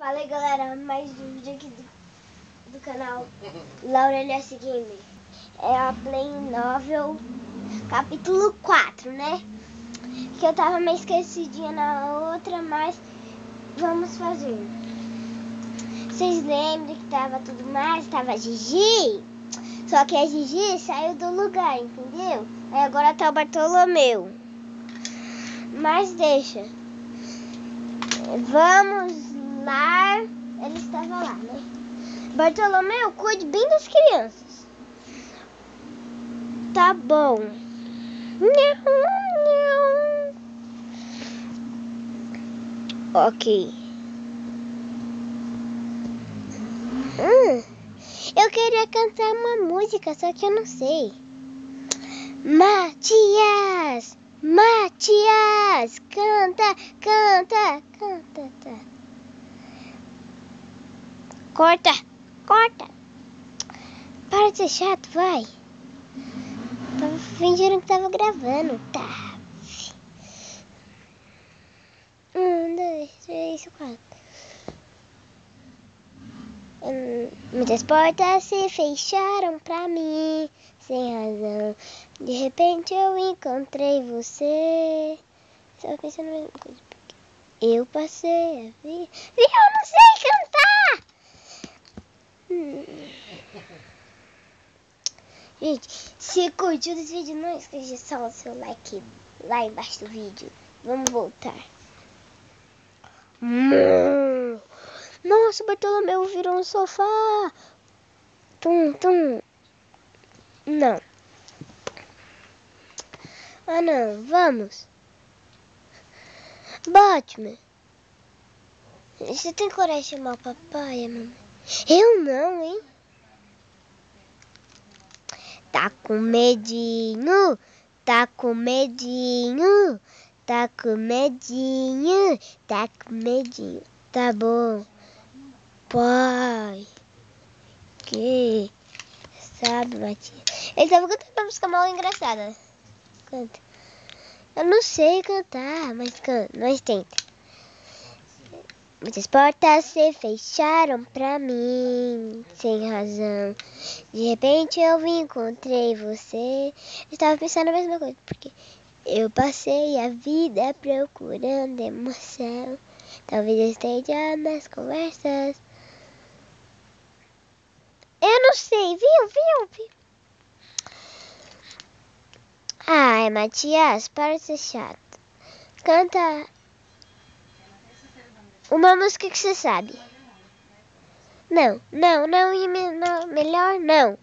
Fala aí, galera, mais um vídeo aqui do canal Laura LS Gamer. É a Play Novel capítulo 4, né? Que eu tava meio esquecidinha na outra, mas vamos fazer. Vocês lembram que tava tudo mais, tava a Gigi? Só que a Gigi saiu do lugar, entendeu? Aí agora tá o Bartolomeu. Mas deixa. Vamos lá. Ele estava lá, né? Bartolomeu, cuide bem das crianças. Tá bom. Ok. Eu queria cantar uma música, só que eu não sei. Matias! Matias! Canta, canta, canta, tá. Corta, corta. Para de ser chato, vai. Tava fingindo que tava gravando, tá. 1, 2, 3, 4. Muitas portas se fecharam pra mim, sem razão. De repente eu encontrei você. Só pensando na mesma coisa. Eu passei a vida. Eu não sei cantar! Gente, se curtiu desse vídeo, não esqueça de salvar o seu like lá embaixo do vídeo. Vamos voltar. Nossa, o Bartolomeu virou um sofá. Tum, tum. Não. Ah, não. Vamos. Batman. Você tem coragem de chamar o papai e a mamãe? Eu não, hein? Tá com medinho. Tá com medinho. Tá com medinho. Tá com medinho. Tá bom. Pai. Que? Sabe, Matias? Ele tava cantando uma música mal engraçada. Canta. Eu não sei cantar, mas canta. Nós tenta. Muitas portas se fecharam pra mim, sem razão. De repente eu encontrei você. Eu estava pensando a mesma coisa, porque eu passei a vida procurando emoção. Talvez esteja nas conversas. Eu não sei, viu? Ai, Matias, para de ser chato. Canta uma música que você sabe. Não, melhor não.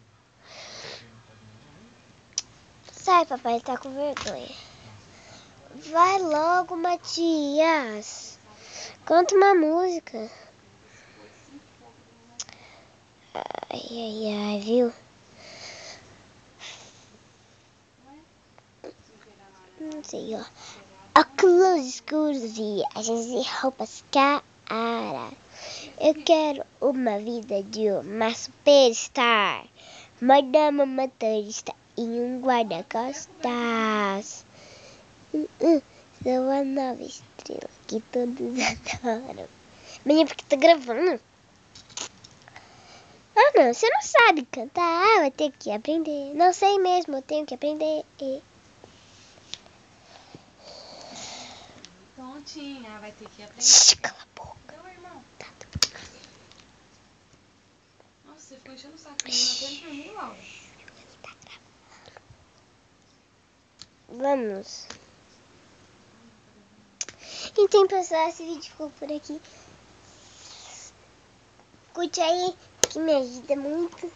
Sai, papai, tá com vergonha. Vai logo, Matias. Canta uma música. Ai, viu? Não sei, ó. Óculos escuros, viagens e roupas caras. Eu quero uma vida de uma superstar. Madama motorista e um guarda-costas. Sou a nova estrela que todos adoram. Menina, porque tá gravando? Ah, não, você não sabe cantar. Ah, vai ter que aprender. Não sei mesmo, eu tenho que aprender. Tontinha, vai ter que aprender. Shhh, cala a boca. Então, irmão. Tá. Nossa, você ficou enchendo o saco. Não atende pra mim, Laura. Vamos. Então, pessoal, esse vídeo ficou por aqui. Curte aí, que me ajuda muito.